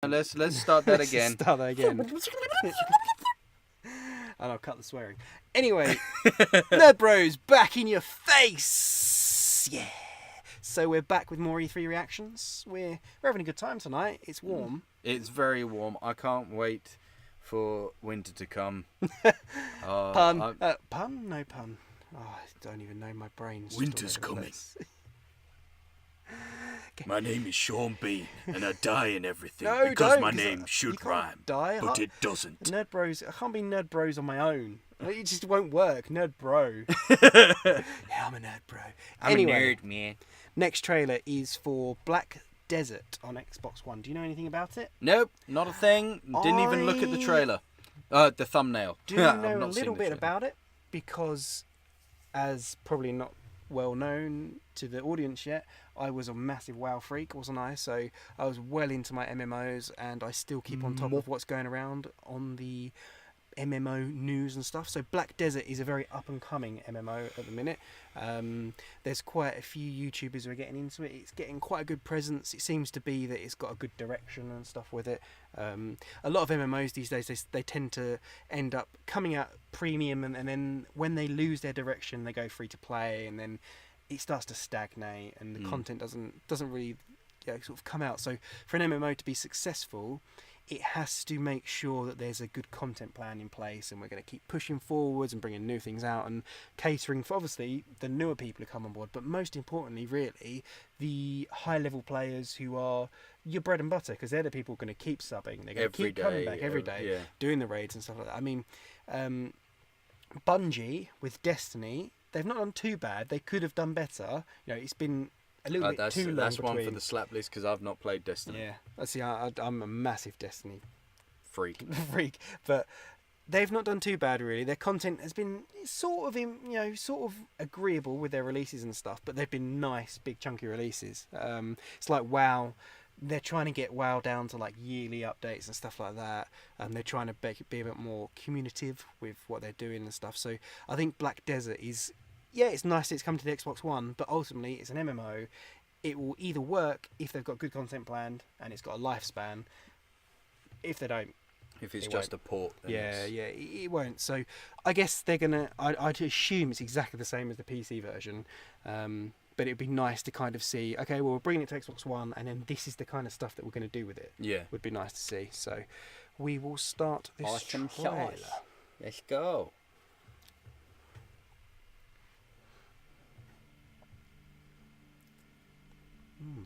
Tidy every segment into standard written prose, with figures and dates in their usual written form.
Let's start that again. Start that again. And I'll cut the swearing. Anyway, NerdBros back in your face. Yeah. So we're back with more E3 reactions. We're having a good time tonight. It's warm. It's very warm. I can't wait for winter to come. Pun? Pun? No pun. Oh, I don't even know, my brain's Winter's coming. My name is Sean Bean, and I die in everything No, because don't, my 'cause name you should can't rhyme, die. but it doesn't. NerdBros, I can't be NerdBros on my own. It just won't work. NerdBro. Yeah, I'm a nerd bro. I'm a nerd, man. Next trailer is for Black Desert on Xbox One. Do you know anything about it? Nope, not a thing. Didn't even look at the trailer. The thumbnail. Do know a little bit about it because, as probably not well known to the audience yet, I was a massive WoW freak, wasn't I? So I was well into my MMOs, and I still keep on top of what's going around on the MMO news and stuff. So Black Desert is a very up and coming MMO at the minute. There's quite a few YouTubers who are getting into it. It's getting quite a good presence. It seems to be that it's got a good direction and stuff with it. A lot of MMOs these days, they tend to end up coming out premium, and then when they lose their direction, they go free to play, and then it starts to stagnate, and the content doesn't really sort of come out. So for an MMO to be successful, it has to make sure that there's a good content plan in place, and we're going to keep pushing forwards and bringing new things out and catering for obviously the newer people who come on board, but most importantly really the high level players who are your bread and butter, because they're the people going to keep subbing, they're going to keep coming back every day, doing the raids and stuff like that. I mean, Bungie with Destiny, they've not done too bad. They could have done better. It's been a little bit too long. That's one for the slap list, because I've not played Destiny. Yeah, see, I'm a massive Destiny freak, but they've not done too bad really. Their content has been sort of agreeable with their releases and stuff, but they've been nice, big, chunky releases. It's like WoW. They're trying to get WoW down to like yearly updates and stuff like that. They're trying to be a bit more communicative with what they're doing and stuff. So I think Black Desert is, it's nice that it's come to the Xbox One, but ultimately it's an MMO. It will either work if they've got good content planned and it's got a lifespan. If they don't, if it's just a port, then it won't. So I guess they're gonna. I'd assume it's exactly the same as the PC version. But it'd be nice to kind of see, okay, well, we're bringing it to Xbox One, and then this is the kind of stuff that we're going to do with it. Yeah. Would be nice to see. So we will start this trailer. Let's go.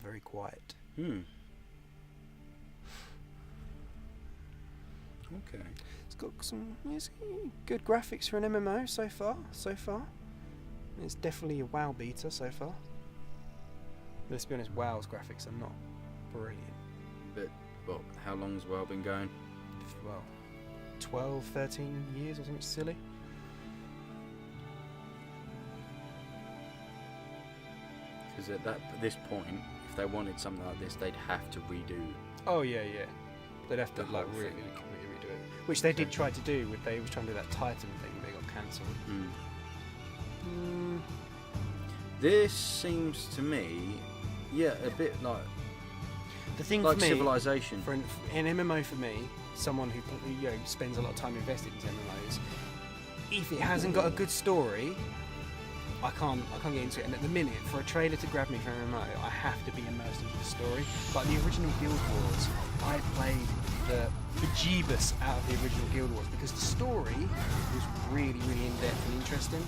Very quiet. Okay. It's got some good graphics for an MMO so far. It's definitely a WoW beta so far. Let's be honest, WoW's graphics are not brilliant. But, how long has WoW been going? 12, 13 years or something silly. Because at this point, if they wanted something like this, they'd have to redo. Oh yeah. They'd have to really redo it, which they did try to do. They were trying to do that Titan thing. They got cancelled. This seems to me, a bit like the thing like for me, Civilization. For an MMO for me, someone who spends a lot of time invested into MMOs, if it hasn't got a good story, I can't get into it. And at the minute, for a trailer to grab me for an MMO, I have to be immersed into the story. Like the original Guild Wars, I played the bejeebus out of the original Guild Wars because the story was really, really in-depth and interesting.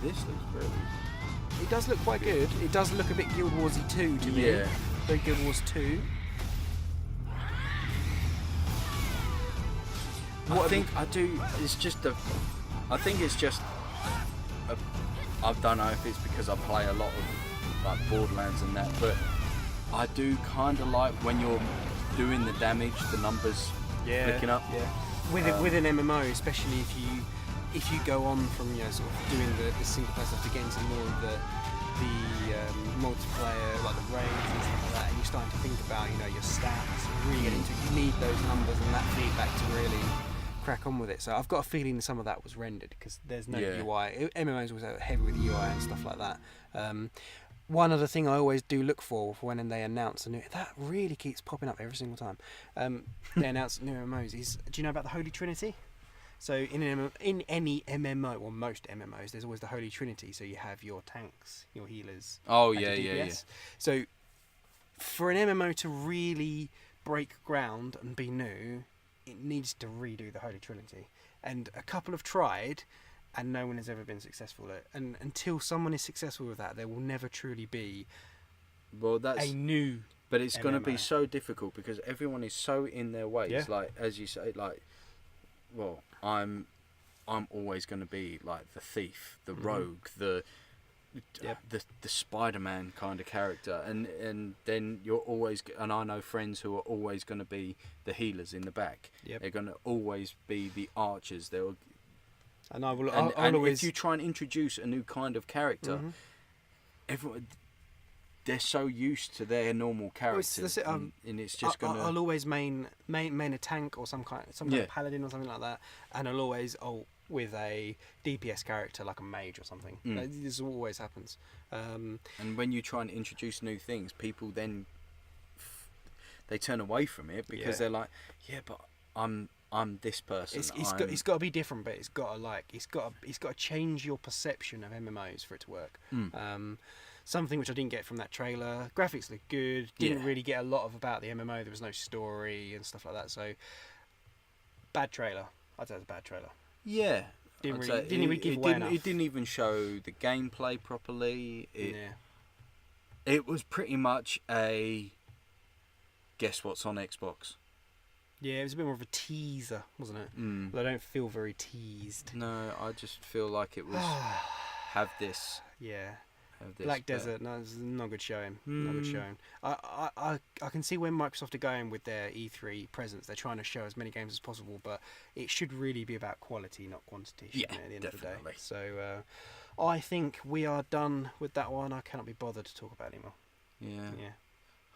This looks really... It does look quite good. It does look a bit Guild Wars-y 2 to me. Yeah. Very Guild Wars 2. I think it's just I don't know if it's because I play a lot of like Borderlands and that, but I do kind of like when you're doing the damage, the numbers picking up. Yeah. With an MMO, especially if you go on from sort of doing the single player stuff to get into more of the multiplayer, like the raids and stuff like that, and you're starting to think about your stats, really get into it. You need those numbers and that feedback to really crack on with it. So I've got a feeling some of that was rendered because there's no UI. MMOs was heavy with UI and stuff like that. one other thing I always do look for when they announce a new, that really keeps popping up every single time. They announce new MMOs. Do you know about the Holy Trinity? So in any MMO, or most MMOs, there's always the Holy Trinity. So you have your tanks, your healers. Oh and yeah, your yeah, DPS. yeah. So for an MMO to really break ground and be new, it needs to redo the Holy Trinity. And a couple have tried, and no one has ever been successful at it. And until someone is successful with that, there will never truly be Well, that's. a new. But it's going to be MMO. so difficult because everyone is so in their ways. Yeah. Like as you say, like, well, I'm always going to be like the thief, the rogue, the Spider-Man kind of character, and then you're always, and I know friends who are always going to be the healers in the back. Yep. They're going to always be the archers. They'll. And I'll And always. if you try and introduce a new kind of character, everyone. They're so used to their normal characters, and it's just gonna. I'll always main a tank or some kind of paladin or something like that, and I'll always with a DPS character like a mage or something. This always happens. And when you try and introduce new things, people then they turn away from it because they're like, yeah, but I'm this person. It's got to be different, but it's got to change your perception of MMOs for it to work. Something which I didn't get from that trailer. Graphics look good. Didn't really get a lot about the MMO. There was no story and stuff like that. So bad trailer. I'd say it's a bad trailer. Yeah. Didn't really give away enough. It didn't even show the gameplay properly. It was pretty much a guess what's on Xbox. Yeah, it was a bit more of a teaser, wasn't it? But I don't feel very teased. No, I just feel like it was have this. Yeah. This, Black Desert, no, it's not a good showing. Not a good showing. I can see where Microsoft are going with their E3 presence. They're trying to show as many games as possible, but it should really be about quality, not quantity. At the end of the day. So I think we are done with that one. I cannot be bothered to talk about it anymore. Yeah.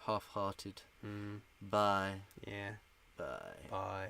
Half-hearted. Bye. Yeah. Bye. Bye.